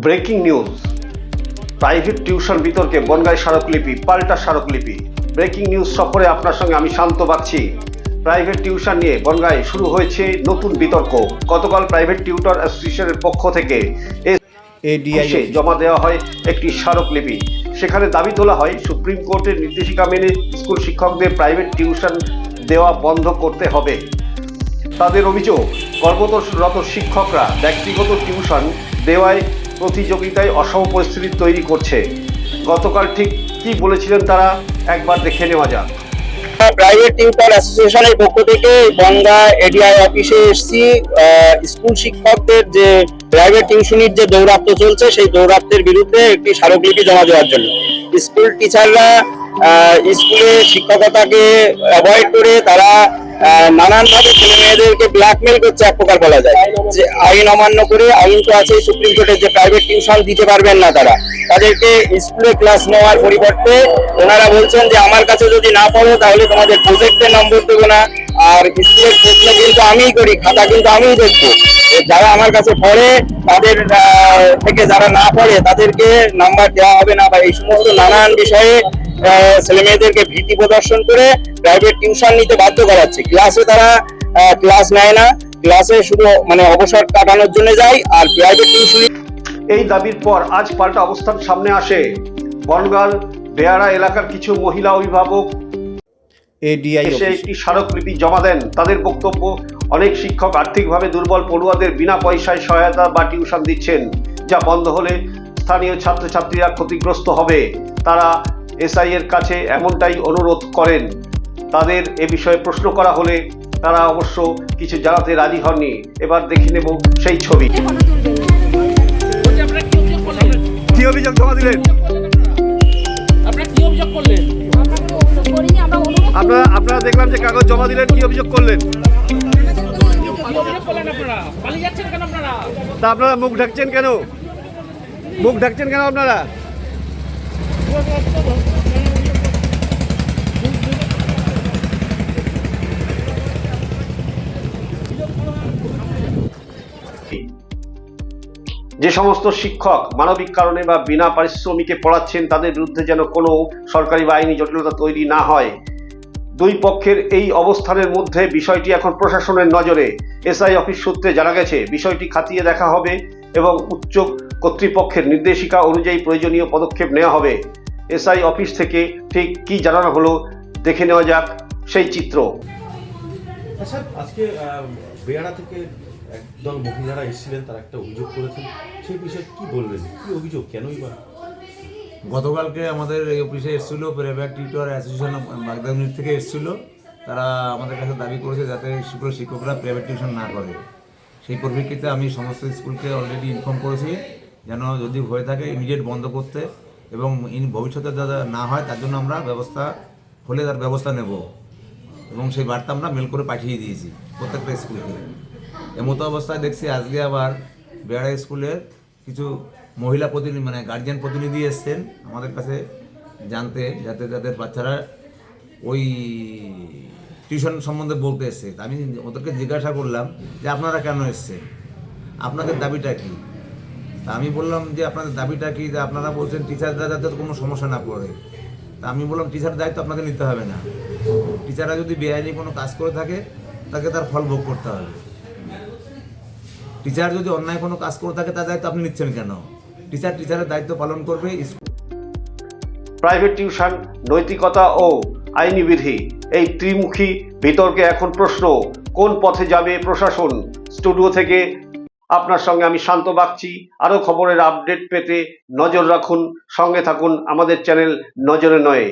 Breaking news, private tuition বিতর্কে বনগাঁয় স্মারকলিপি, পাল্টা স্মারকলিপি। ব্রেকিং নিউজ সফরে আপনার সঙ্গে আমি শান্ত বাগচি। প্রাইভেট টিউশন নিয়ে বনগাঁয় শুরু হয়েছে নতুন বিতর্ক। গতকাল প্রাইভেট টিউটর অ্যাসোসিয়েশনের পক্ষ থেকে এডিআইয়ে জমা দেওয়া হয় একটি স্মারকলিপি। সেখানে দাবি তোলা হয় সুপ্রিম কোর্টের নির্দেশিকা মেনে স্কুল শিক্ষকদের প্রাইভেট টিউশন দেওয়া বন্ধ করতে হবে। তাদের অভিযোগ, কর্মরত শিক্ষকরা ব্যক্তিগত টিউশন দেওয়ায় প্রতিযোগিতায় অসম পরিস্থিতি তৈরি করছে। গতকাল ঠিক কি বলেছিলেন তারা একবার দেখে নেওয়া যাক। প্রাইভেট টিউটর অ্যাসোসিয়েশনের পক্ষ থেকে বনগাঁ এডিআই অফিসে এসেছি স্কুল শিক্ষকদের যে প্রাইভেট টিউশনির যে দৌরাত্ম্য চলছে সেই দৌরাত্ম্যের বিরুদ্ধে একটি স্মারকলিপি জমা দেওয়ার জন্য। স্কুল টিচাররা স্কুলে শিক্ষকতাকে অ্যাভয়েড করে তারা নানানভাবে ছেলে মেয়েদেরকে ব্ল্যাকমেল করছে, এক প্রকার বলা যায় যে আইন অমান্য করে। আইন তো আছে সুপ্রিম কোর্টের যে প্রাইভেট টিউশন দিতে পারবেন না তারা, তাদেরকে স্কুলে ক্লাস নেওয়ার পরিবর্তে ওনারা বলছেন যে আমার কাছে যদি না পড়ো তাহলে তোমাদের প্রজেক্টের নম্বর দেবো না, আর স্কুলের প্রশ্ন কিন্তু আমিই করি, খাতা কিন্তু আমিই দেখবো। যারা আমার কাছে পড়ে তাদের থেকে যারা না পড়ে তাদেরকে নাম্বার দেওয়া হবে না, বা এই সমস্ত নানান বিষয়ে ছেলে মেয়েদেরকে ভীতি প্রদর্শন করে প্রাইভেট টিউশন নিতে বাধ্য করাচ্ছে। ক্লাসে তারা ক্লাস নেয় না, ক্লাসে শুধু অবসর কাটানোর জন্য যায়। আর প্রাইভেট টিউশন এই দাবির পর আজ পাল্টা অবস্থান সামনে আসে। বনগাঁর বেয়ারা এলাকার কিছু মহিলা অভিভাবক এসে একটি স্মারকলিপি জমা দেন। তাদের বক্তব্য, অনেক শিক্ষক আর্থিকভাবে দুর্বল পড়ুয়াদের বিনা পয়সায় সহায়তা বা টিউশন দিচ্ছেন, যা বন্ধ হলে স্থানীয় ছাত্রছাত্রীরা ক্ষতিগ্রস্ত হবে। তারা এসআই এর কাছে এমনটাই অনুরোধ করেন। তাদের এ বিষয়ে প্রশ্ন করা হলে তারা অবশ্য কিছু জানাতে রাজি হননি। এবার দেখে নেব সেই ছবি। কি অভিযোগ জমা দিলেন? আপনারা দেখলাম যে কাগজ জমা দিলেন, কি অভিযোগ করলেন? তা আপনারা মুখ ঢাকছেন কেন? মুখ ঢাকছেন কেন আপনারা? যে সমস্ত শিক্ষক মানবিক কারণে বা বিনা পারিশ্রমিকে পড়াচ্ছেন তাদের বিরুদ্ধে যেন কোনো সরকারি বা আইনি জটিলতা তৈরি না হয়। দুই পক্ষের এই অবস্থানের মধ্যে বিষয়টি এখন প্রশাসনের নজরে। এসআই অফিস সূত্রে জানা গেছে বিষয়টি খতিয়ে দেখা হবে এবং উচ্চ কর্তৃপক্ষের নির্দেশিকা অনুযায়ী প্রয়োজনীয় পদক্ষেপ নেওয়া হবে। এসআই অফিস থেকে ঠিক কি জানানো হলো দেখে নেওয়া যাক সেই চিত্র। আজকে বেয়ারা থেকে একদল মহিলারা এসেছিলেন, তারা একটা অভিযোগ করেছেন, সেই বিষয়ে কি বলবেন? কি অভিযোগ, কেনই বা? গতকালকে আমাদের এই অফিসে এসেছিল প্রাইভেট টিউটর অ্যাসোসিয়েশন বাগদা ইউনিট থেকে এসেছিল। তারা আমাদের কাছে দাবি করেছে যাতে শিক্ষকরা প্রাইভেট টিউশন না করে। সেই পরিপ্রেক্ষিতে আমি সমস্ত স্কুলকে অলরেডি ইনফর্ম করেছি যেন যদি হয়ে থাকে ইমিডিয়েট বন্ধ করতে, এবং ভবিষ্যতে যাতে না হয় তার জন্য আমরা তার ব্যবস্থা নেব, এবং সেই বার্তা আমরা মেল করে পাঠিয়ে দিয়েছি প্রত্যেকটা স্কুলকে। এমতো অবস্থায় দেখছি আজকে আবার বেড়া স্কুলের কিছু মহিলা প্রতিনিধি গার্জিয়ান প্রতিনিধি এসছেন আমাদের কাছে জানতে, যাতে তাদের বাচ্চারা ওই টিউশন সম্বন্ধে বলতে এসছে। আমি ওদেরকে জিজ্ঞাসা করলাম যে আপনারা কেন এসছেন, আপনাদের দাবিটা কি? তা আমি বললাম যে আপনাদের দাবিটা কি? আপনারা বলছেন টিচাররা যাতে কোনো সমস্যা না পড়ে। তা আমি বললাম টিচার দায়িত্ব আপনাদের নিতে হবে না। টিচাররা যদি বেআইনি কোনো কাজ করে থাকে তাকে তার ফল ভোগ করতে হবে। টিচার যদি অন্যায় কোনো কাজ করে থাকে তার দায়িত্ব আপনি নিচ্ছেন কেন? টিচারের দায়িত্ব পালন করবে। প্রাইভেট টিউশন, নৈতিকতা ও আইনি বিধি, এই ত্রিমুখী বিতর্কে এখন প্রশ্ন, কোন পথে যাবে প্রশাসন? স্টুডিও থেকে আপনার সঙ্গে আমি শান্ত বাগচি। আরও খবরের আপডেট পেতে নজর রাখুন, সঙ্গে থাকুন আমাদের চ্যানেল নজরে নয়।